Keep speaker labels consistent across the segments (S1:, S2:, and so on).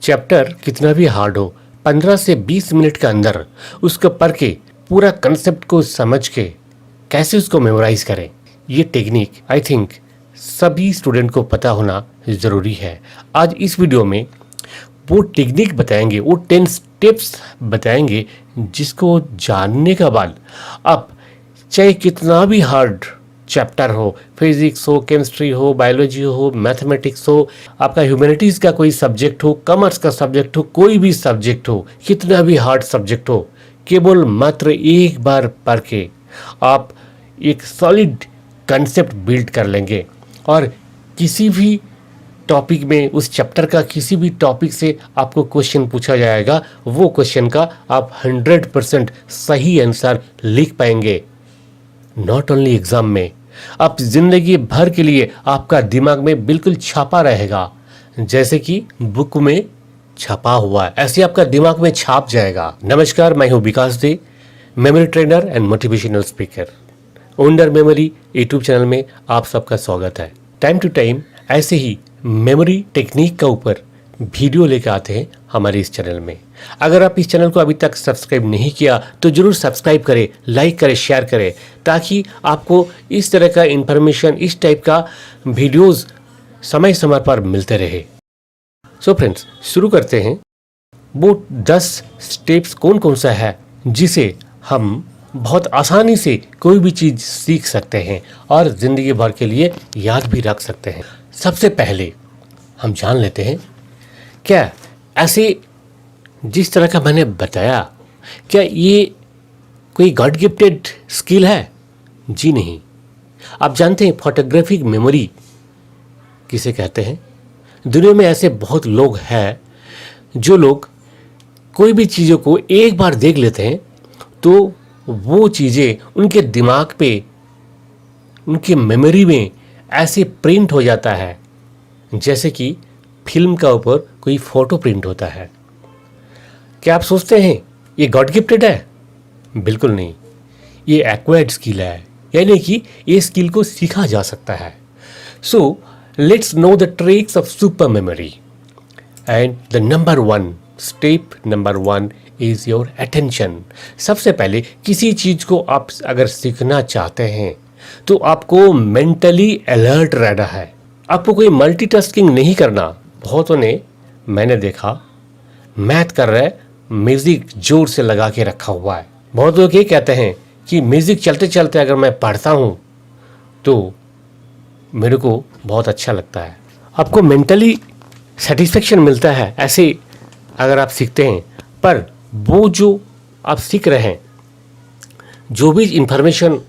S1: Chapter कितना भी hard हो, 15 से 20 मिनट के अंदर उसको पढ़ के पूरा कंसेप्ट को समझ के कैसे उसको मेमोराइज करें, ये टेक्निक आई थिंक सभी स्टूडेंट को पता होना ज़रूरी है। आज इस वीडियो में वो टेक्निक बताएंगे, वो 10 स्टेप्स बताएंगे जिसको जानने के बाद आप चाहे कितना भी हार्ड चैप्टर हो, फिजिक्स हो, केमिस्ट्री हो, बायोलॉजी हो, मैथमेटिक्स हो, आपका ह्यूमैनिटीज़ का कोई सब्जेक्ट हो, कॉमर्स का सब्जेक्ट हो, कोई भी सब्जेक्ट हो, कितना भी हार्ड सब्जेक्ट हो, केवल मात्र एक बार पढ़ के आप एक सॉलिड कंसेप्ट बिल्ड कर लेंगे और किसी भी टॉपिक में, उस चैप्टर का किसी भी टॉपिक से आपको क्वेश्चन पूछा जाएगा, वो क्वेश्चन का आप 100% सही आंसर लिख पाएंगे। नॉट ओनली एग्जाम में, आप जिंदगी भर के लिए आपका दिमाग में बिल्कुल छापा रहेगा, जैसे कि बुक में छपा हुआ है, ऐसे आपका दिमाग में छाप जाएगा। नमस्कार, मैं हूं Vikas De, memory trainer and motivational speaker. Owner memory YouTube channel में आप सबका स्वागत है। टाइम टू टाइम ऐसे ही मेमोरी टेक्निक का ऊपर वीडियो लेकर आते हैं हमारे इस चैनल में। अगर आप इस चैनल को अभी तक सब्सक्राइब नहीं किया तो जरूर सब्सक्राइब करें, लाइक करें, शेयर करें, ताकि आपको इस तरह का इंफॉर्मेशन, इस टाइप का वीडियोस समय समय पर मिलते रहे। सो फ्रेंड्स, शुरू करते हैं। वो 10 स्टेप्स कौन कौन सा है जिसे हम बहुत आसानी से कोई भी चीज़ सीख सकते हैं और ज़िंदगी भर के लिए याद भी रख सकते हैं। सबसे पहले हम जान लेते हैं, क्या ऐसे जिस तरह का मैंने बताया, क्या ये कोई गॉड गिफ्टेड स्किल है? जी नहीं। आप जानते हैं फोटोग्राफिक मेमोरी किसे कहते हैं? दुनिया में ऐसे बहुत लोग हैं जो लोग कोई भी चीज़ों को एक बार देख लेते हैं तो वो चीज़ें उनके दिमाग पे, उनकी मेमोरी में ऐसे प्रिंट हो जाता है जैसे कि फिल्म का ऊपर कोई फोटो प्रिंट होता है। क्या आप सोचते हैं ये गॉड गिफ्टेड है? बिल्कुल नहीं, ये एक्वायर्ड स्किल है, यानी कि ये स्किल को सीखा जा सकता है। So let's know the tricks of super memory and the step number 1 is your attention. सबसे पहले किसी चीज़ को आप अगर सीखना चाहते हैं तो आपको मेंटली अलर्ट रहना है, आपको कोई मल्टीटास्किंग नहीं करना। बहुतों ने, मैंने देखा, मैथ कर रहे, म्यूज़िक जोर से लगा के रखा हुआ है। बहुत लोग ये कहते हैं कि म्यूज़िक चलते चलते अगर मैं पढ़ता हूँ तो मेरे को बहुत अच्छा लगता है। आपको मेंटली सेटिस्फेक्शन मिलता है ऐसे अगर आप सीखते हैं, पर वो जो आप सीख रहे हैं, जो भी इंफॉर्मेशन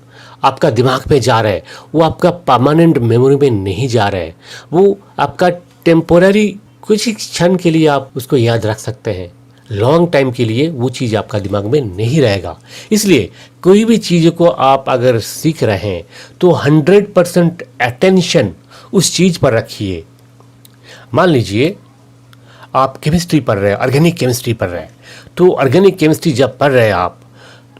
S1: आपका दिमाग में जा रहा है, वो आपका परमानेंट मेमोरी में नहीं जा रहा है, वो आपका टेम्पोररी कुछ ही क्षण के लिए आप उसको याद रख सकते हैं। लॉन्ग टाइम के लिए वो चीज़ आपका दिमाग में नहीं रहेगा। इसलिए कोई भी चीज़ को आप अगर सीख रहे हैं तो 100% अटेंशन उस चीज़ पर रखिए। मान लीजिए आप केमिस्ट्री पढ़ रहे हैं, ऑर्गेनिक केमिस्ट्री पढ़ रहे हैं, तो ऑर्गेनिक केमिस्ट्री जब पढ़ रहे हैं आप,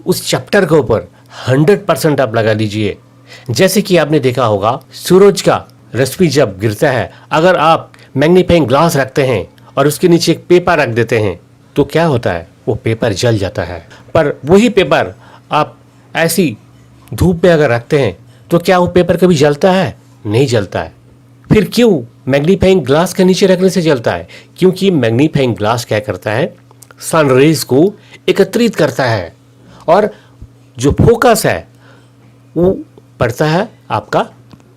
S1: उस चैप्टर के ऊपर 100% आप लगा दीजिए। जैसे कि आपने देखा होगा, सूरज का रश्मि जब गिरता है, अगर आप मैग्नीफाइंग ग्लास रखते हैं और उसके नीचे एक पेपर रख देते हैं तो क्या होता है? वो पेपर जल जाता है। पर वही पेपर आप ऐसी धूप में अगर रखते हैं तो क्या वो पेपर कभी जलता है? नहीं जलता है। फिर क्यों मैग्नीफाइंग ग्लास के नीचे रखने से जलता है? क्योंकि मैग्नीफाइंग ग्लास क्या करता है, सन रेज को एकत्रित करता है और जो फोकस है वो पड़ता है आपका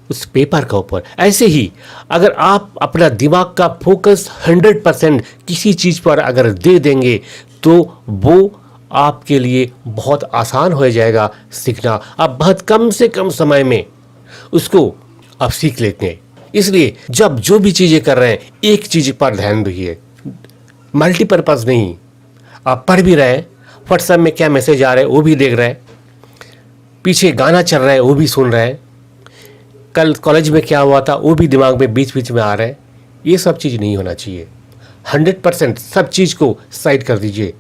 S1: उस पेपर का ऊपर। ऐसे ही अगर आप अपना दिमाग का फोकस 100% किसी चीज़ पर अगर दे देंगे तो वो आपके लिए बहुत आसान हो जाएगा सीखना। आप बहुत कम से कम समय में उसको आप सीख लेते हैं। इसलिए जब जो भी चीज़ें कर रहे हैं, एक चीज़ पर ध्यान दीजिए, मल्टीपर्पज़ नहीं। आप पढ़ भी रहे हैं, व्हाट्सएप में क्या मैसेज आ रहे हैं वो भी देख रहे हैं, पीछे गाना चल रहा है वो भी सुन रहे हैं, कल कॉलेज में क्या हुआ था वो भी दिमाग में बीच बीच में आ रहा है। ये सब चीज़ नहीं होना चाहिए। 100% सब चीज़ को साइड कर दीजिए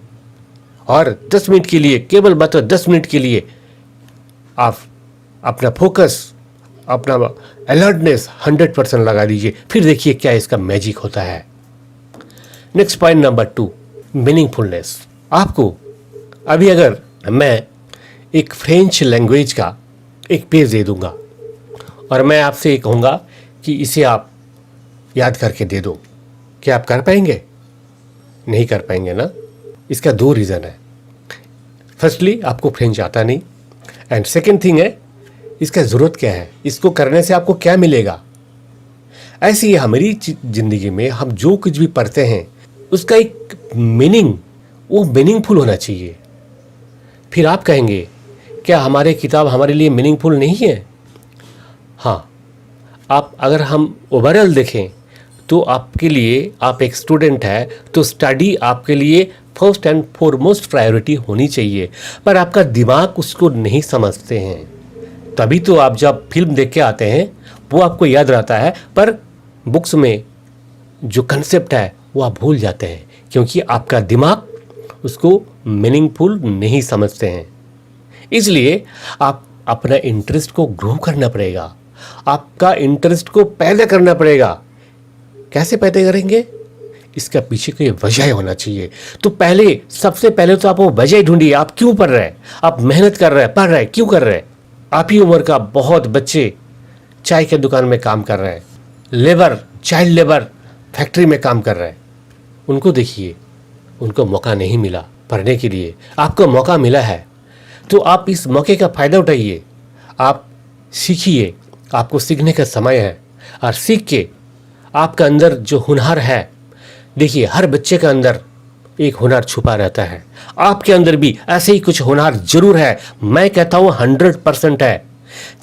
S1: और 10 मिनट के लिए, केवल मात्र 10 मिनट के लिए आप अपना फोकस, अपना अलर्टनेस 100% लगा दीजिए। फिर देखिए क्या इसका मैजिक होता है। Next point number 2, meaningfulness. आपको अभी अगर मैं एक फ्रेंच लैंग्वेज का एक पेज दे दूंगा और मैं आपसे ये कहूँगा कि इसे आप याद करके दे दो, क्या आप कर पाएंगे? नहीं कर पाएंगे ना। इसका 2 रीज़न है। फर्स्टली, आपको फ्रेंच आता नहीं, एंड सेकेंड थिंग है, इसका ज़रूरत क्या है, इसको करने से आपको क्या मिलेगा। ऐसी ही हमारी ज़िंदगी में हम जो कुछ भी पढ़ते हैं उसका एक मीनिंग, वो मीनिंगफुल होना चाहिए। फिर आप कहेंगे क्या हमारे किताब हमारे लिए मीनिंगफुल नहीं है? हाँ, आप अगर हम ओवरऑल देखें तो आपके लिए, आप एक स्टूडेंट है तो स्टडी आपके लिए फर्स्ट एंड फॉरमोस्ट प्रायोरिटी होनी चाहिए, पर आपका दिमाग उसको नहीं समझते हैं। तभी तो आप जब फिल्म देख के आते हैं वो आपको याद रहता है, पर बुक्स में जो कंसेप्ट है वो आप भूल जाते हैं, क्योंकि आपका दिमाग उसको मीनिंगफुल नहीं समझते हैं। इसलिए आप अपना इंटरेस्ट को ग्रो करना पड़ेगा, आपका इंटरेस्ट को पैदा करना पड़ेगा। कैसे पैदा करेंगे? इसका पीछे कोई वजह होना चाहिए। तो सबसे पहले तो आप वो वजह ढूंढिए, आप क्यों पढ़ रहे हैं, आप मेहनत कर रहे हैं, पढ़ रहे हैं, क्यों कर रहे हैं। आप ही उम्र का बहुत बच्चे चाय के दुकान में काम कर रहे हैं, लेबर, चाइल्ड लेबर फैक्ट्री में काम कर रहे हैं। उनको देखिए, उनको मौका नहीं मिला पढ़ने के लिए, आपको मौका मिला है, तो आप इस मौके का फ़ायदा उठाइए, आप सीखिए, आपको सीखने का समय है। और सीख के आपका अंदर जो हुनर है, देखिए हर बच्चे का अंदर एक हुनर छुपा रहता है, आपके अंदर भी ऐसे ही कुछ हुनर जरूर है। मैं कहता हूँ 100% है।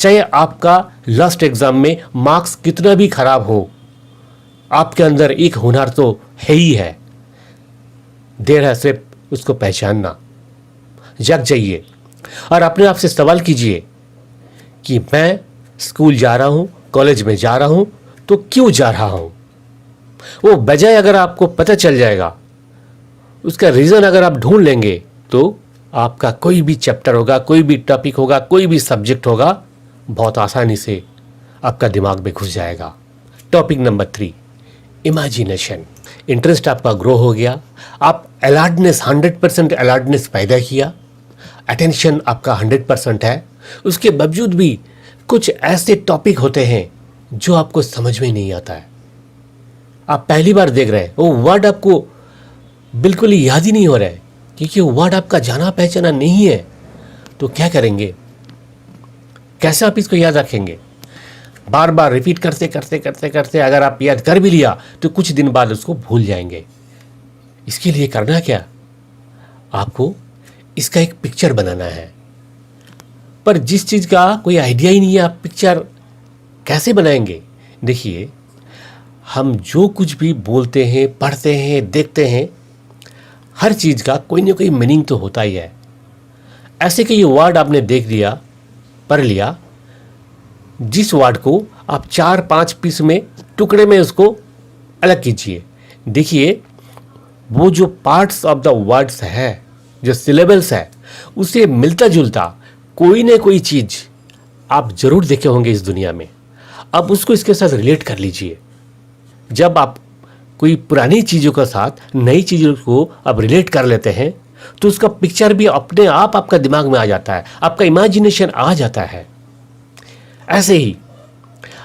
S1: चाहे आपका लास्ट एग्जाम में मार्क्स कितना भी खराब हो, आपके अंदर एक हुनर तो है ही है। देर है सिर्फ उसको पहचानना। जग जाइए और अपने आप से सवाल कीजिए कि मैं स्कूल जा रहा हूँ, कॉलेज में जा रहा हूँ, तो क्यों जा रहा हूँ। वो वजह अगर आपको पता चल जाएगा, उसका रीज़न अगर आप ढूंढ लेंगे, तो आपका कोई भी चैप्टर होगा, कोई भी टॉपिक होगा, कोई भी सब्जेक्ट होगा, बहुत आसानी से आपका दिमाग में घुस जाएगा। Topic number 3, imagination. इंटरेस्ट आपका ग्रो हो गया, आप अलर्टनेस, 100% अलर्टनेस पैदा किया, अटेंशन आपका 100% है। उसके बावजूद भी कुछ ऐसे टॉपिक होते हैं जो आपको समझ में नहीं आता है, आप पहली बार देख रहे हैं, वो वर्ड आपको बिल्कुल ही याद ही नहीं हो रहा है, क्योंकि वो वर्ड आपका जाना पहचाना नहीं है। तो क्या करेंगे, कैसे आप इसको याद रखेंगे? बार बार रिपीट करते करते करते करते अगर आप याद कर भी लिया तो कुछ दिन बाद उसको भूल जाएंगे। इसके लिए करना क्या, आपको इसका एक पिक्चर बनाना है। पर जिस चीज़ का कोई आइडिया ही नहीं है, आप पिक्चर कैसे बनाएंगे? देखिए, हम जो कुछ भी बोलते हैं, पढ़ते हैं, देखते हैं, हर चीज़ का कोई ना कोई मीनिंग तो होता ही है। ऐसे कि ये वर्ड आपने देख लिया, पढ़ लिया, जिस वर्ड को आप 4-5 पीस में, टुकड़े में उसको अलग कीजिए। देखिए, वो जो पार्ट्स ऑफ द वर्ड्स है, जो सिलेबल्स है, उसे मिलता जुलता कोई ना कोई चीज़ आप जरूर देखे होंगे इस दुनिया में। अब उसको इसके साथ रिलेट कर लीजिए। जब आप कोई पुरानी चीज़ों के साथ नई चीज़ों को अब रिलेट कर लेते हैं, तो उसका पिक्चर भी अपने आप आपका दिमाग में आ जाता है, आपका इमेजिनेशन आ जाता है। ऐसे ही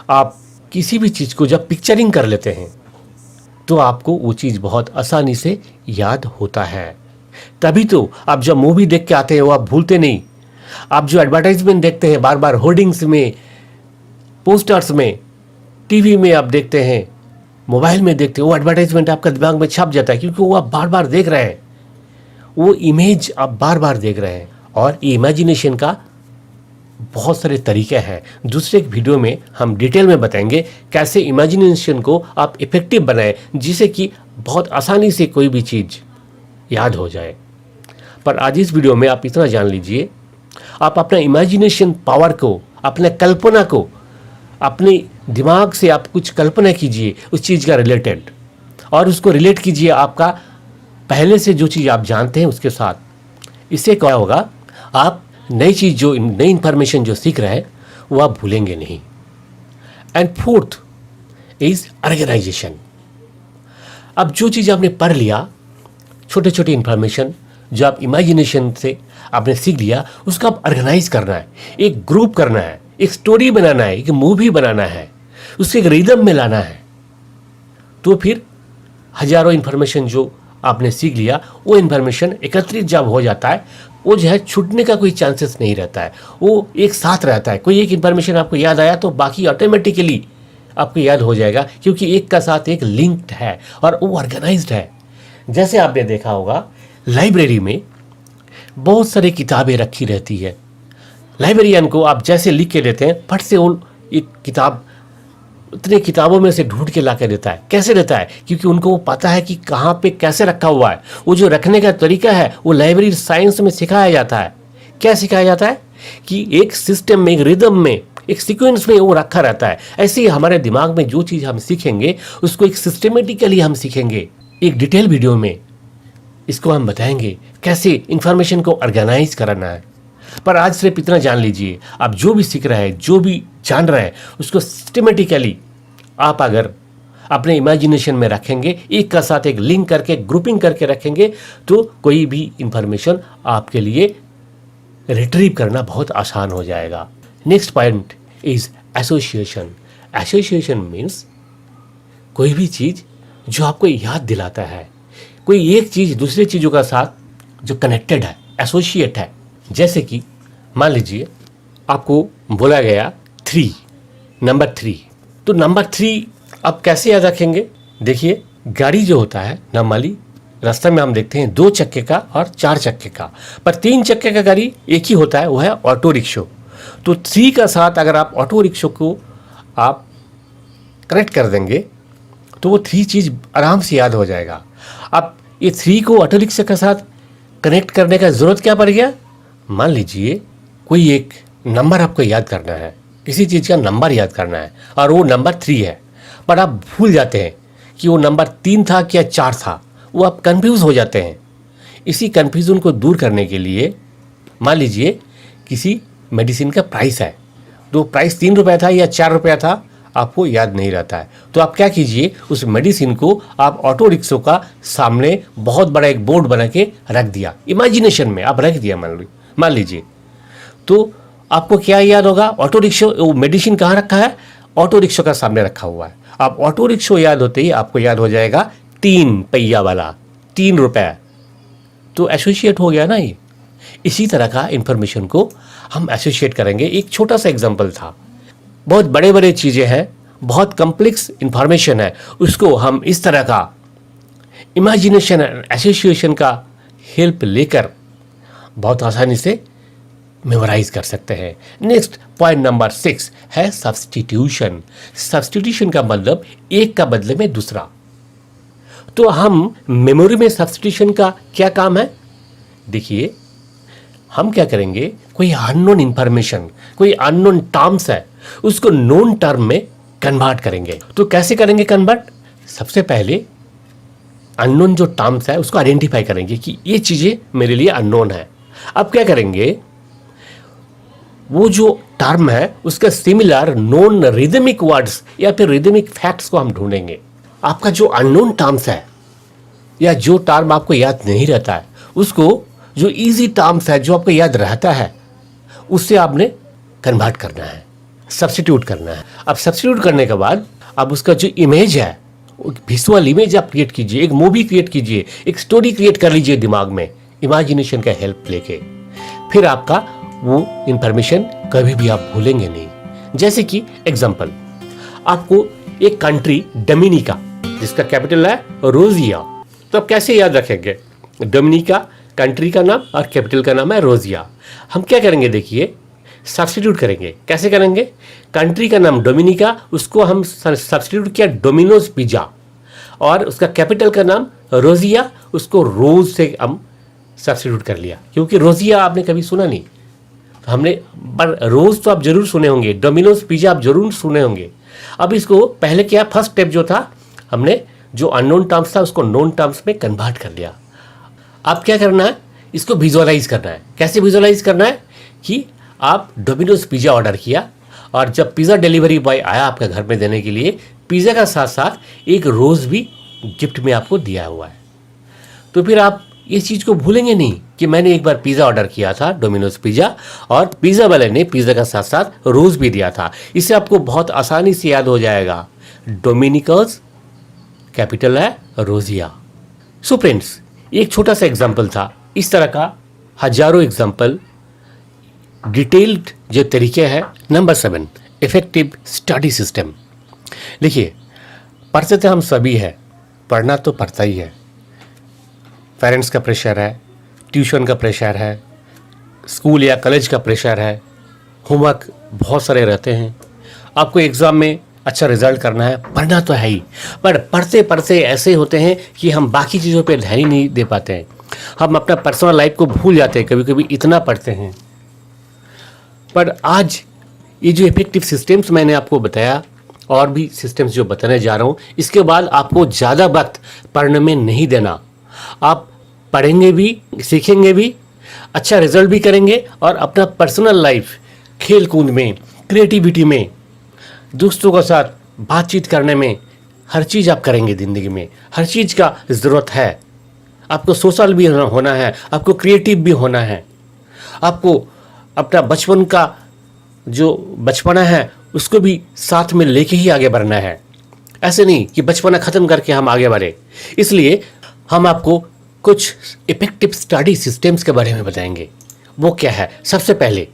S1: आप किसी भी चीज़ को जब पिक्चरिंग कर लेते हैं, तो आपको वो चीज़ बहुत आसानी से याद होता है। तभी तो आप जब मूवी देख के आते हैं वो आप भूलते नहीं। आप जो एडवर्टाइजमेंट देखते हैं बार बार, होर्डिंग्स में, पोस्टर्स में, टीवी में आप देखते हैं, मोबाइल में देखते हैं, वो एडवर्टाइजमेंट आपका दिमाग में छप जाता है, क्योंकि वो आप बार बार देख रहे हैं, वो इमेज आप बार बार देख रहे हैं। और इमेजिनेशन का बहुत सारे तरीके हैं। दूसरे एक वीडियो में हम डिटेल में बताएंगे कैसे इमेजिनेशन को आप इफेक्टिव बनाएं, जिससे कि बहुत आसानी से कोई भी चीज़ याद हो जाए। पर आज इस वीडियो में आप इतना जान लीजिए, आप अपना इमेजिनेशन पावर को, अपने कल्पना को, अपने दिमाग से आप कुछ कल्पना कीजिए उस चीज़ का रिलेटेड, और उसको रिलेट कीजिए आपका पहले से जो चीज़ आप जानते हैं उसके साथ। इससे क्या होगा, आप नई चीज़, जो नई इंफॉर्मेशन जो सीख रहे हैं, वो आप भूलेंगे नहीं। And fourth is organisation. अब जो चीज़ आपने पढ़ लिया, छोटे छोटे इन्फॉर्मेशन जो आप इमेजिनेशन से आपने सीख लिया, उसका आप ऑर्गेनाइज करना है, एक ग्रुप करना है, एक स्टोरी बनाना है, एक मूवी बनाना है, उसके एक रिदम में लाना है। तो फिर हजारों इन्फॉर्मेशन जो आपने सीख लिया, वो इन्फॉर्मेशन एकत्रित जब हो जाता है, वो जो है छूटने का कोई चांसेस नहीं रहता है, वो एक साथ रहता है। कोई एक इन्फॉर्मेशन आपको याद आया तो बाकी ऑटोमेटिकली आपको याद हो जाएगा, क्योंकि एक का साथ एक लिंक्ड है और वो ऑर्गेनाइज्ड है। जैसे आपने देखा होगा लाइब्रेरी में बहुत सारी किताबें रखी रहती है। लाइब्रेरियन को आप जैसे लिख के देते हैं, फट से वो एक किताब उतने किताबों में से ढूंढ के ला के देता है। कैसे देता है? क्योंकि उनको वो पता है कि कहाँ पे कैसे रखा हुआ है। वो जो रखने का तरीका है वो लाइब्रेरी साइंस में सिखाया जाता है। क्या सिखाया जाता है? कि एक सिस्टम में, एक रिदम में, एक सीक्वेंस में वो रखा रहता है। ऐसे ही हमारे दिमाग में जो चीज़ हम सीखेंगे उसको एक सिस्टमेटिकली हम सीखेंगे। एक डिटेल वीडियो में इसको हम बताएंगे कैसे इंफॉर्मेशन को ऑर्गेनाइज करना है। पर आज सिर्फ इतना जान लीजिए, आप जो भी सीख रहे हैं, जो भी जान रहे हैं, उसको सिस्टमेटिकली आप अगर अपने इमेजिनेशन में रखेंगे, एक का साथ एक लिंक करके, ग्रुपिंग करके रखेंगे, तो कोई भी इंफॉर्मेशन आपके लिए रिट्रीव करना बहुत आसान हो जाएगा। Next point is association. Association means कोई भी चीज़ जो आपको याद दिलाता है, कोई एक चीज़ दूसरे चीज़ों का साथ जो कनेक्टेड है, एसोसिएट है। जैसे कि मान लीजिए आपको बोला गया 3, नंबर 3, तो नंबर 3 आप कैसे याद रखेंगे? देखिए, गाड़ी जो होता है नॉर्मली रास्ते में हम देखते हैं 2 चक्के का और 4 चक्के का, पर 3 चक्के का गाड़ी एक ही होता है, वो है ऑटो रिक्शो। तो 3 का साथ अगर आप ऑटो रिक्शो को आप कनेक्ट कर देंगे तो वो 3 चीज़ आराम से याद हो जाएगा। अब ये 3 को ऑटो रिक्शा के साथ कनेक्ट करने का ज़रूरत क्या पड़ गया? मान लीजिए कोई एक नंबर आपको याद करना है, किसी चीज़ का नंबर याद करना है और वो नंबर 3 है, पर आप भूल जाते हैं कि वो नंबर 3 था क्या 4 था, वो आप कंफ्यूज हो जाते हैं। इसी कंफ्यूजन को दूर करने के लिए मान लीजिए किसी मेडिसिन का प्राइस है, तो प्राइस 3 रुपये था या 4 रुपया था, आपको याद नहीं रहता है। तो आप क्या कीजिए, उस मेडिसिन को आप ऑटो रिक्शो का सामने बहुत बड़ा एक बोर्ड बना के रख दिया, इमेजिनेशन में आप रख दिया मान लीजिए, तो आपको क्या याद होगा? ऑटो रिक्शो, वो मेडिसिन कहाँ रखा है? ऑटो रिक्शो का सामने रखा हुआ है। आप ऑटो रिक्शो याद होते ही आपको याद हो जाएगा 3 पहिया वाला, 3 रुपये, तो एसोसिएट हो गया ना ये। इसी तरह का इंफॉर्मेशन को हम एसोसिएट करेंगे। एक छोटा सा एग्जांपल था, बहुत बड़े बड़े चीज़ें हैं, बहुत कॉम्प्लेक्स इंफॉर्मेशन है, उसको हम इस तरह का इमेजिनेशन एसोसिएशन का हेल्प लेकर बहुत आसानी से मेमोराइज कर सकते हैं। नेक्स्ट पॉइंट नंबर 6 है सब्स्टिट्यूशन। सब्स्टिट्यूशन का मतलब एक का बदले में दूसरा। तो हम मेमोरी में सब्स्टिट्यूशन का क्या काम है? देखिए, हम क्या करेंगे, कोई अननोन इंफॉर्मेशन, कोई अननोन टर्म्स है, उसको नोन टर्म में कन्वर्ट करेंगे। तो कैसे करेंगे कन्वर्ट? सबसे पहले अननोन जो टर्म्स है उसको आइडेंटिफाई करेंगे कि ये चीज़ें मेरे लिए अननोन है। अब क्या करेंगे, वो जो टर्म है उसका सिमिलर नॉन रिदमिक वर्ड्स या फिर रिदमिक फैक्ट्स को हम ढूंढेंगे। आपका जो अननोन टर्म्स है या जो टर्म आपको याद नहीं रहता है, उसको जो इजी टर्म्स है, जो आपको याद रहता है, उससे आपने कन्वर्ट करना है, सब्स्टिट्यूट करना है। अब सब्स्टिट्यूट करने के बाद अब उसका जो इमेज है, विजुअल इमेज आप क्रिएट कीजिए, एक मूवी क्रिएट कीजिए, एक स्टोरी क्रिएट कर लीजिए दिमाग में इमेजिनेशन का हेल्प लेके। फिर आपका वो इंफॉर्मेशन कभी भी आप भूलेंगे नहीं। जैसे कि एग्जांपल, आपको एक कंट्री डोमिनिका जिसका कैपिटल है रोजिया, तो आप कैसे याद रखेंगे? डोमिनिका कंट्री का नाम और कैपिटल का नाम है रोजिया। हम क्या करेंगे, देखिए, सब्स्टिट्यूट करेंगे। कैसे करेंगे? कंट्री का नाम डोमिनिका, उसको हम सब्स्टिट्यूट किया डोमिनोज पिज्जा, और उसका कैपिटल का नाम रोजिया, उसको रोज से हम सब्स्टिट्यूट कर लिया, क्योंकि रोजिया आपने कभी सुना नहीं, तो हमने, पर रोज तो आप जरूर सुने होंगे, डोमिनोज पिज्जा आप जरूर सुने होंगे। अब इसको पहले क्या, फर्स्ट स्टेप जो था, हमने जो अननोन टर्म्स था उसको नोन टर्म्स में कन्वर्ट कर लिया। अब क्या करना है, इसको विजुअलाइज करना है। कैसे विजुअलाइज करना है कि आप डोमिनोज पिज़्ज़ा ऑर्डर किया और जब पिज़्ज़ा डिलीवरी बॉय आया आपके घर में देने के लिए, पिज़्ज़ा का साथ साथ एक रोज़ भी गिफ्ट में आपको दिया हुआ है। तो फिर आप इस चीज़ को भूलेंगे नहीं कि मैंने एक बार पिज़्ज़ा ऑर्डर किया था, डोमिनोज पिज़्ज़ा, और पिज़्ज़ा वाले ने पिज़्ज़ा का साथ साथ रोज़ भी दिया था। इससे आपको बहुत आसानी से याद हो जाएगा, डोमिनिकस कैपिटल है रोजिया। सो फ्रेंड्स, एक छोटा सा एग्जाम्पल था, इस तरह का हजारों एग्जाम्पल, डिटेल्ड जो तरीके हैं। Number 7, effective study system. देखिए, पढ़ते तो हम सभी हैं, पढ़ना तो पड़ता ही है। पेरेंट्स का प्रेशर है, ट्यूशन का प्रेशर है, स्कूल या कॉलेज का प्रेशर है, होमवर्क बहुत सारे रहते हैं, आपको एग्ज़ाम में अच्छा रिजल्ट करना है, पढ़ना तो है ही। पर पढ़ते पढ़ते ऐसे होते हैं कि हम बाकी चीज़ों पे ध्यान ही नहीं दे पाते हैं, हम अपना पर्सनल लाइफ को भूल जाते हैं, कभी कभी इतना पढ़ते हैं। पर आज ये जो इफेक्टिव सिस्टम्स मैंने आपको बताया, और भी सिस्टम्स जो बताने जा रहा हूँ, इसके बाद आपको ज़्यादा वक्त पढ़ने में नहीं देना। आप पढ़ेंगे भी, सीखेंगे भी, अच्छा रिजल्ट भी करेंगे, और अपना पर्सनल लाइफ, खेल कूद में, क्रिएटिविटी में, दोस्तों के साथ बातचीत करने में, हर चीज़ आप करेंगे। ज़िंदगी में हर चीज़ का ज़रूरत है। आपको सोशल भी होना है, आपको क्रिएटिव भी होना है, आपको अपना बचपन का जो बचपना है उसको भी साथ में लेके ही आगे बढ़ना है। ऐसे नहीं कि बचपना ख़त्म करके हम आगे बढ़े। इसलिए हम आपको कुछ इफेक्टिव स्टडी सिस्टम्स के बारे में बताएंगे। वो क्या है? सबसे पहले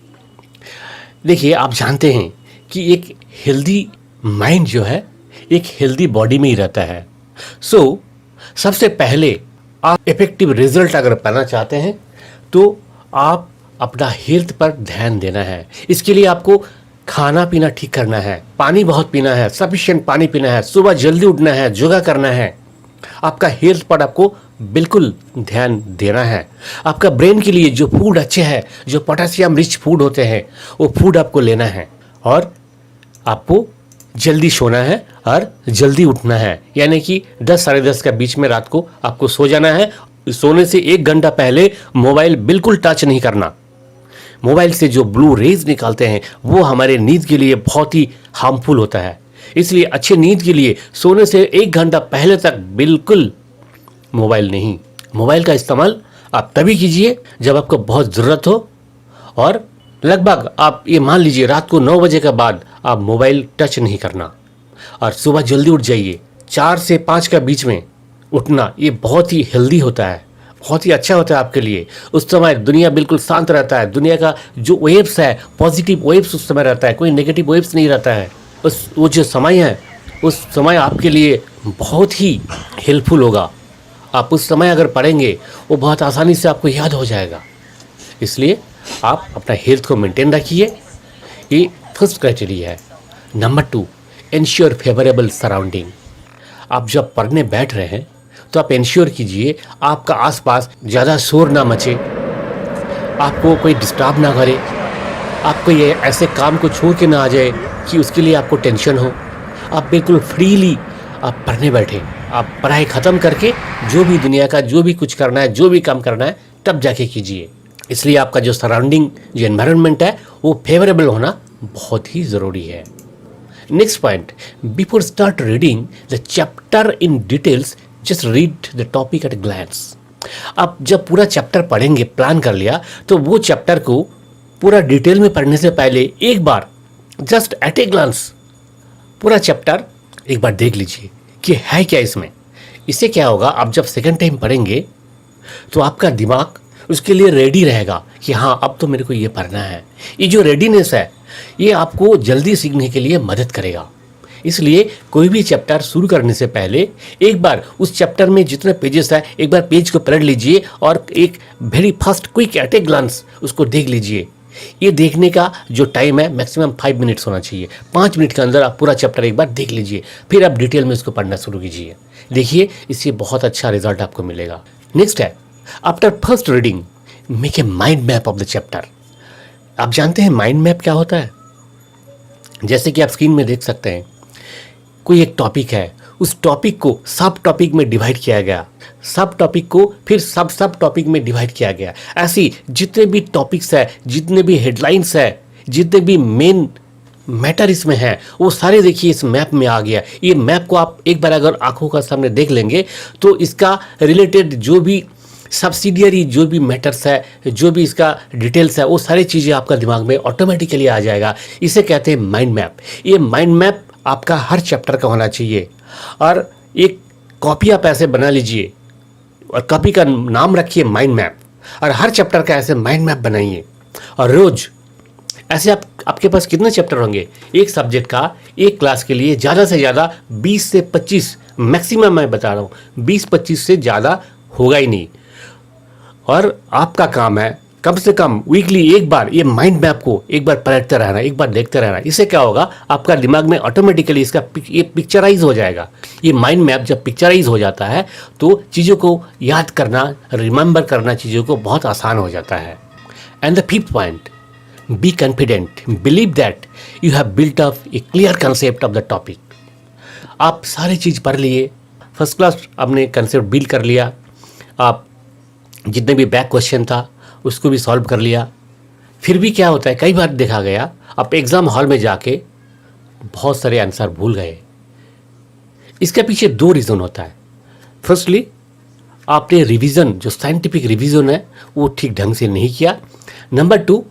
S1: देखिए, आप जानते हैं कि एक हेल्दी माइंड जो है एक हेल्दी बॉडी में ही रहता है। सो सबसे पहले आप इफेक्टिव रिजल्ट अगर पाना चाहते हैं तो आप अपना हेल्थ पर ध्यान देना है। इसके लिए आपको खाना पीना ठीक करना है, पानी बहुत पीना है, सफिशिएंट पानी पीना है, सुबह जल्दी उठना है, योगा करना है। आपका हेल्थ पर आपको बिल्कुल ध्यान देना है। आपका ब्रेन के लिए जो फूड अच्छे हैं, जो पोटेशियम रिच फूड होते हैं, वो फूड आपको लेना है। और आपको जल्दी सोना है और जल्दी उठना है, यानी कि 10 साढ़े 10 के बीच में रात को आपको सो जाना है। सोने से 1 घंटा पहले मोबाइल बिल्कुल टच नहीं करना। मोबाइल से जो ब्लू रेज निकालते हैं वो हमारे नींद के लिए बहुत ही हार्मफुल होता है। इसलिए अच्छे नींद के लिए सोने से 1 घंटा पहले तक बिल्कुल मोबाइल नहीं। मोबाइल का इस्तेमाल आप तभी कीजिए जब आपको बहुत ज़रूरत हो, और लगभग आप ये मान लीजिए रात को 9 बजे के बाद आप मोबाइल टच नहीं करना। और सुबह जल्दी उठ जाइए, 4 से 5 के बीच में उठना, ये बहुत ही हेल्दी होता है, बहुत ही अच्छा होता है आपके लिए। उस समय दुनिया बिल्कुल शांत रहता है, दुनिया का जो वेव्स है पॉजिटिव वेव्स उस समय रहता है, कोई नेगेटिव वेव्स नहीं रहता है। वो जो समय है उस समय आपके लिए बहुत ही हेल्पफुल होगा। आप उस समय अगर पढ़ेंगे वो बहुत आसानी से आपको याद हो जाएगा। इसलिए आप अपना हेल्थ को मेंटेन रखिए, ये फर्स्ट क्राइटेरिया है। Number 2, ensure favourable surrounding. आप जब पढ़ने बैठ रहे हैं तो आप इंश्योर कीजिए आपका आसपास ज़्यादा शोर ना मचे, आपको कोई डिस्टर्ब ना करे, आपको ये ऐसे काम को छोड़ के ना आ जाए कि उसके लिए आपको टेंशन हो। आप बिल्कुल फ्रीली आप पढ़ने बैठे, आप पढ़ाई ख़त्म करके जो भी दुनिया का जो भी कुछ करना है, जो भी काम करना है, तब जाके कीजिए। इसलिए आपका जो सराउंडिंग, जो एनवायरनमेंट है वो फेवरेबल होना बहुत ही ज़रूरी है। Next point, before start reading the chapter in details just read the topic at glance. आप जब पूरा चैप्टर पढ़ेंगे, प्लान कर लिया, तो वो चैप्टर को पूरा डिटेल में पढ़ने से पहले एक बार जस्ट एट ए ग्लांस पूरा चैप्टर एक बार देख लीजिए कि है क्या इसमें। इससे क्या होगा, आप जब सेकंड टाइम पढ़ेंगे तो आपका दिमाग उसके लिए रेडी रहेगा कि हाँ अब तो मेरे को ये पढ़ना है। ये जो रेडीनेस है ये आपको जल्दी सीखने के लिए मदद करेगा। इसलिए कोई भी चैप्टर शुरू करने से पहले एक बार उस चैप्टर में जितने पेजेस है एक बार पेज को पलट लीजिए और एक very fast quick at a glance उसको देख लीजिए। ये देखने का जो टाइम है मैक्सिमम 5 मिनट्स होना चाहिए। 5 मिनट के अंदर आप पूरा चैप्टर एक बार देख लीजिए, फिर आप डिटेल में इसको पढ़ना शुरू कीजिए। देखिए इससे बहुत अच्छा रिजल्ट आपको मिलेगा। नेक्स्ट है, after first reading make a mind map of the chapter. आप जानते हैं माइंड मैप क्या होता है? जैसे कि आप स्क्रीन में देख सकते हैं, कोई एक टॉपिक है, उस टॉपिक को सब टॉपिक में डिवाइड किया गया, सब टॉपिक को फिर सब टॉपिक में डिवाइड किया गया। ऐसी जितने भी टॉपिक्स है, जितने भी हेडलाइंस है, जितने भी मेन मैटर इसमें है वो सारे देखिए इस मैप में आ गया। ये मैप को आप एक बार अगर आंखों का सामने देख लेंगे तो इसका रिलेटेड जो भी सब्सिडियरी जो भी मैटर्स है, जो भी इसका डिटेल्स है, वो सारी चीज़ें आपका दिमाग में ऑटोमेटिकली आ जाएगा। इसे कहते हैं माइंड मैप। ये माइंड मैप आपका हर चैप्टर का होना चाहिए और एक कॉपी आप ऐसे बना लीजिए और कॉपी का नाम रखिए माइंड मैप और हर चैप्टर का ऐसे माइंड मैप बनाइए और रोज़ ऐसे आपके पास कितने चैप्टर होंगे एक सब्जेक्ट का, एक क्लास के लिए ज़्यादा से ज़्यादा 20 से 25 मैक्सिमम, मैं बता रहा हूँ 20-25 से ज़्यादा होगा ही नहीं। और आपका काम है कम से कम वीकली एक बार ये माइंड मैप को एक बार पलटते रहना, एक बार देखते रहना। इससे क्या होगा, आपका दिमाग में ऑटोमेटिकली इसका ये पिक्चराइज हो जाएगा। ये माइंड मैप जब पिक्चराइज हो जाता है तो चीज़ों को याद करना, रिमेंबर करना चीज़ों को बहुत आसान हो जाता है। And the fifth point, be confident, believe that you have built up A clear concept of the topic. आप सारी चीज़ पढ़ लिए, फर्स्ट क्लास आपने कंसेप्ट बिल्ड कर लिया, आप जितने भी बैक क्वेश्चन था उसको भी सॉल्व कर लिया। फिर भी क्या होता है, कई बार देखा गया आप एग्ज़ाम हॉल में जाके बहुत सारे आंसर भूल गए। इसके पीछे 2 रीज़न होता है। फर्स्टली आपने रिवीजन, जो साइंटिफिक रिवीजन है वो ठीक ढंग से नहीं किया। नंबर 2,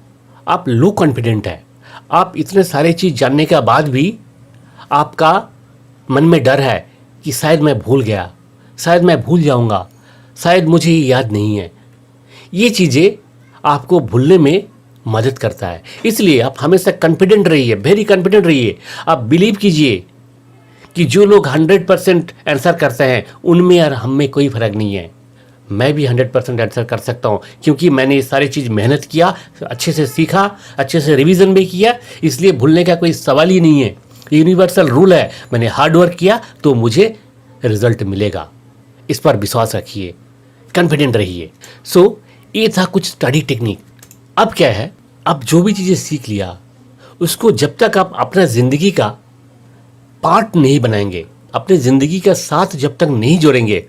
S1: आप लो कॉन्फिडेंट है। आप इतने सारे चीज़ जानने के बाद भी आपका मन में डर है कि शायद मैं भूल गया, शायद मैं भूल जाऊंगा, शायद मुझे ये याद नहीं है। ये चीज़ें आपको भूलने में मदद करता है। इसलिए आप हमेशा कॉन्फिडेंट रहिए, वेरी कॉन्फिडेंट रहिए। आप बिलीव कीजिए कि जो लोग 100% आंसर करते हैं उनमें और हम में कोई फ़र्क नहीं है। मैं भी 100% आंसर कर सकता हूँ क्योंकि मैंने ये सारी चीज़ मेहनत किया, अच्छे से सीखा, अच्छे से रिवीजन भी किया, इसलिए भूलने का कोई सवाल ही नहीं है। यूनिवर्सल रूल है, मैंने हार्ड वर्क किया तो मुझे रिजल्ट मिलेगा। इस पर विश्वास रखिए, कॉन्फिडेंट रहिए। सो ये था कुछ स्टडी टेक्निक। अब क्या है, अब जो भी चीज़ें सीख लिया उसको जब तक आप अपना ज़िंदगी का पार्ट नहीं बनाएंगे, अपने ज़िंदगी का साथ जब तक नहीं जोड़ेंगे,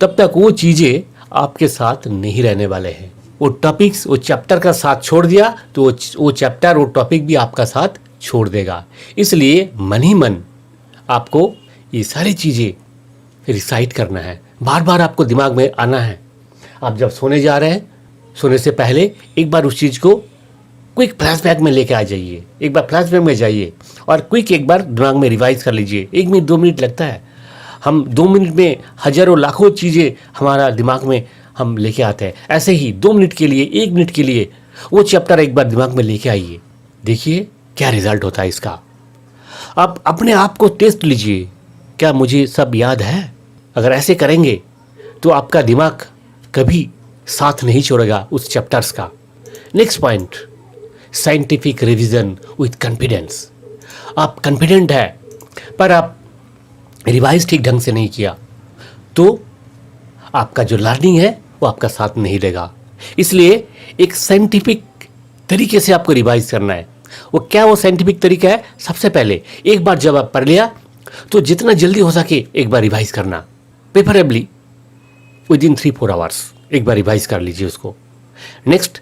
S1: तब तक वो चीज़ें आपके साथ नहीं रहने वाले हैं। वो टॉपिक्स, वो चैप्टर का साथ छोड़ दिया तो वो चैप्टर, वो टॉपिक भी आपका साथ छोड़ देगा। इसलिए मन ही मन आपको ये सारी चीज़ें रिसाइट करना है, बार बार आपको दिमाग में आना है। आप जब सोने जा रहे हैं, सोने से पहले एक बार उस चीज़ को क्विक फ्लैशबैक में लेके आ जाइए, एक बार फ्लैशबैक में जाइए और क्विक एक बार दिमाग में रिवाइज कर लीजिए। 1 मिनट 2 मिनट लगता है, हम 2 मिनट में हजारों लाखों चीज़ें हमारा दिमाग में हम लेके आते हैं। ऐसे ही 2 मिनट के लिए, 1 मिनट के लिए वो चैप्टर एक बार दिमाग में लेके आइए, देखिए क्या रिजल्ट होता है इसका। आप अपने आप को टेस्ट लीजिए, क्या मुझे सब याद है? अगर ऐसे करेंगे तो आपका दिमाग कभी साथ नहीं छोड़ेगा उस चैप्टर्स का। Next point, scientific revision with confidence. आप कॉन्फिडेंट है पर आप रिवाइज ठीक ढंग से नहीं किया तो आपका जो लर्निंग है वो आपका साथ नहीं देगा। इसलिए एक साइंटिफिक तरीके से आपको रिवाइज करना है। वो क्या, वो साइंटिफिक तरीका है, सबसे पहले एक बार जब आप पढ़ लिया तो जितना जल्दी हो सके एक बार रिवाइज करना, प्रेफरेबली विदिन 3-4 आवर्स एक बार रिवाइज कर लीजिए उसको। नेक्स्ट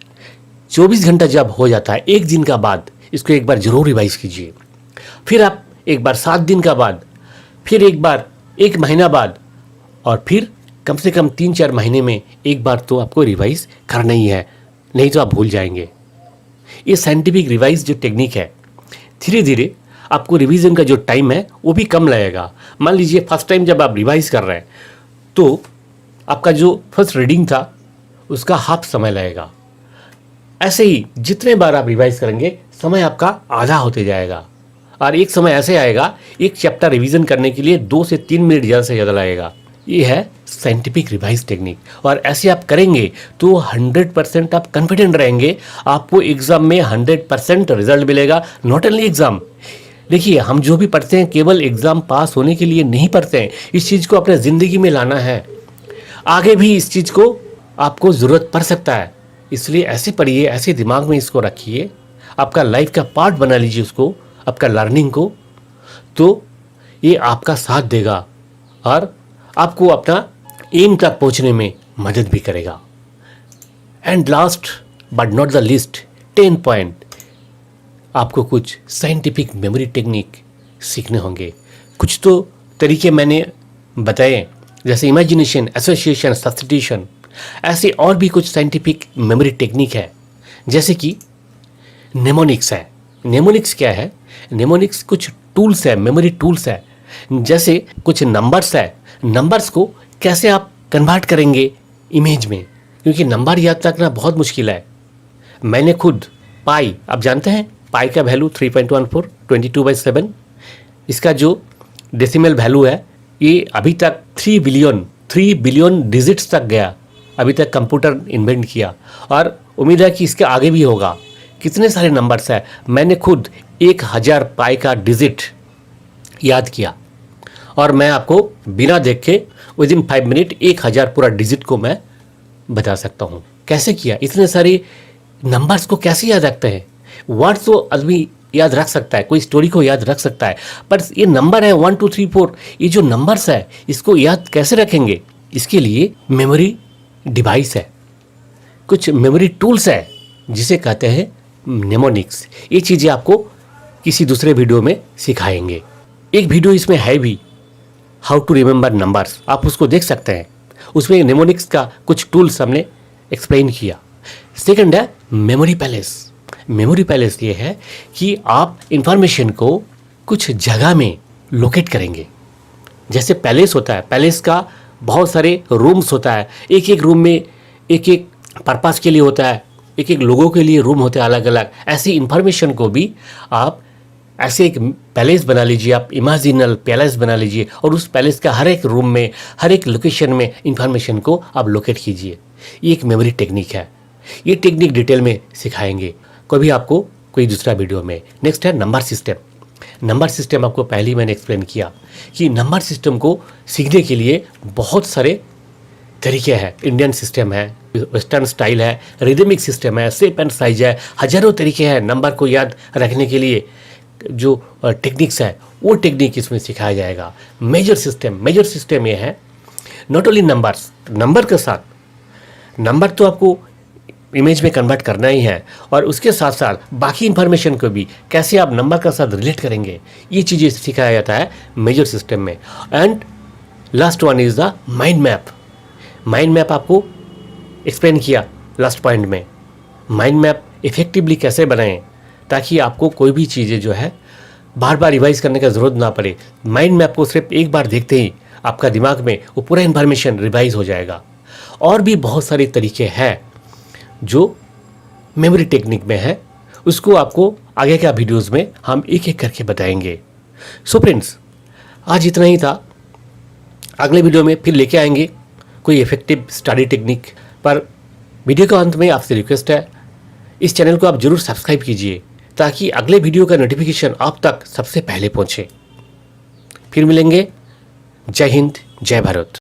S1: 24 घंटा जब हो जाता है, 1 दिन का बाद इसको एक बार जरूर रिवाइज कीजिए। फिर आप एक बार 7 दिन का बाद, फिर एक बार 1 महीना बाद और फिर कम से कम 3-4 महीने में एक बार तो आपको रिवाइज करना ही है, नहीं तो आप भूल जाएंगे। ये साइंटिफिक रिवाइज जो टेक्निक है, धीरे धीरे आपको रिवीजन का जो टाइम है वो भी कम लगेगा। मान लीजिए फर्स्ट टाइम जब आप रिवाइज कर रहे हैं तो आपका जो फर्स्ट रीडिंग था उसका हाफ समय लगेगा। ऐसे ही जितने बार आप रिवाइज करेंगे समय आपका आधा होते जाएगा और एक समय ऐसे आएगा एक चैप्टर रिवीजन करने के लिए 2 से 3 मिनट ज़्यादा से ज़्यादा लगेगा। ये है साइंटिफिक रिवाइज टेक्निक और ऐसे आप करेंगे तो 100% आप कॉन्फिडेंट रहेंगे, आपको एग्ज़ाम में 100% रिजल्ट मिलेगा। नॉट ओनली एग्ज़ाम, देखिए हम जो भी पढ़ते हैं केवल एग्ज़ाम पास होने के लिए नहीं पढ़ते हैं, इस चीज़ को अपने ज़िंदगी में लाना है। आगे भी इस चीज़ को आपको ज़रूरत पड़ सकता है, इसलिए ऐसे पढ़िए, ऐसे दिमाग में इसको रखिए, आपका लाइफ का पार्ट बना लीजिए उसको, आपका लर्निंग को, तो ये आपका साथ देगा और आपको अपना एम तक पहुंचने में मदद भी करेगा। And last but not the least, 10 point, आपको कुछ साइंटिफिक मेमोरी टेक्निक सीखने होंगे। कुछ तो तरीके मैंने बताए, जैसे इमेजिनेशन, एसोसिएशन, सब्स्टिट्यूशन, ऐसे और भी कुछ साइंटिफिक मेमोरी टेक्निक है, जैसे कि नेमोनिक्स है। नेमोनिक्स क्या है? नेमोनिक्स कुछ टूल्स है, मेमोरी टूल्स है। जैसे कुछ नंबर्स है, नंबर्स को कैसे आप कन्वर्ट करेंगे इमेज में, क्योंकि नंबर याद रखना बहुत मुश्किल है। मैंने खुद पाई, आप जानते हैं पाई का वैल्यू 3.14, 22/7, इसका जो डेसिमल वैल्यू है ये अभी तक 3 बिलियन डिजिट्स तक गया, अभी तक कंप्यूटर इन्वेंट किया, और उम्मीद है कि इसके आगे भी होगा। कितने सारे नंबर्स हैं, मैंने खुद 1000 पाई का डिजिट याद किया, और मैं आपको बिना देखे विदिन 5 मिनट 1000 पूरा डिजिट को मैं बता सकता हूँ। कैसे किया? इतने सारे नंबर्स को कैसे याद रखते हैं? वर्ड्स तो आदमी याद रख सकता है, कोई स्टोरी को याद रख सकता है, पर ये नंबर है 1 2 3 4, ये जो नंबर्स है इसको याद कैसे रखेंगे? इसके लिए मेमोरी डिवाइस है, कुछ मेमोरी टूल्स है जिसे कहते हैं नेमोनिक्स। ये चीज़ें आपको किसी दूसरे वीडियो में सिखाएंगे। एक वीडियो इसमें है भी, हाउ टू रिमेंबर नंबर्स, आप उसको देख सकते हैं। उसमें नेमोनिक्स का कुछ टूल्स हमने एक्सप्लेन किया। सेकंड है मेमोरी पैलेस। मेमोरी पैलेस ये है कि आप इंफॉर्मेशन को कुछ जगह में लोकेट करेंगे। जैसे पैलेस होता है, पैलेस का बहुत सारे रूम्स होता है, एक एक रूम में एक एक पर्पस के लिए होता है, एक एक लोगों के लिए रूम होते हैं अलग अलग। ऐसी इंफॉर्मेशन को भी आप ऐसे एक पैलेस बना लीजिए, आप इमेजिनल पैलेस बना लीजिए, और उस पैलेस का हर एक रूम में, हर एक लोकेशन में इंफॉर्मेशन को आप लोकेट कीजिए। ये एक मेमोरी टेक्निक है। ये टेक्निक डिटेल में सिखाएंगे कभी आपको कोई दूसरा वीडियो में। नेक्स्ट है नंबर सिस्टम। नंबर सिस्टम आपको पहले ही मैंने एक्सप्लेन किया कि नंबर सिस्टम को सीखने के लिए बहुत सारे तरीके हैं। इंडियन सिस्टम है, वेस्टर्न स्टाइल है, रिदमिक सिस्टम है, शेप एंड साइज है, हजारों तरीके हैं नंबर को याद रखने के लिए। जो टेक्निक्स है वो टेक्निक इसमें सिखाया जाएगा। मेजर सिस्टम ये है, नॉट ओनली नंबर्स, नंबर के साथ नंबर तो आपको इमेज में कन्वर्ट करना ही है, और उसके साथ साथ बाकी इंफॉर्मेशन को भी कैसे आप नंबर के साथ रिलेट करेंगे, ये चीज़ें सिखाया जाता है मेजर सिस्टम में। And last one is the mind map. Mind map आपको एक्सप्लेन किया लास्ट पॉइंट में। माइंड मैप इफेक्टिवली कैसे बनाएं ताकि आपको कोई भी चीज़ें जो है बार बार रिवाइज करने का ज़रूरत ना पड़े। माइंड मैप को सिर्फ एक बार देखते ही आपका दिमाग में वो पूरा इन्फॉर्मेशन रिवाइज हो जाएगा। और भी बहुत सारे तरीके हैं जो मेमोरी टेक्निक में है, उसको आपको आगे का वीडियोस में हम एक एक करके बताएंगे। सो फ्रेंड्स, आज इतना ही था। अगले वीडियो में फिर लेके आएंगे कोई इफेक्टिव स्टडी टेक्निक। पर वीडियो के अंत में आपसे रिक्वेस्ट है, इस चैनल को आप जरूर सब्सक्राइब कीजिए ताकि अगले वीडियो का नोटिफिकेशन आप तक सबसे पहले पहुंचे। फिर मिलेंगे। जय हिंद, जय भारत।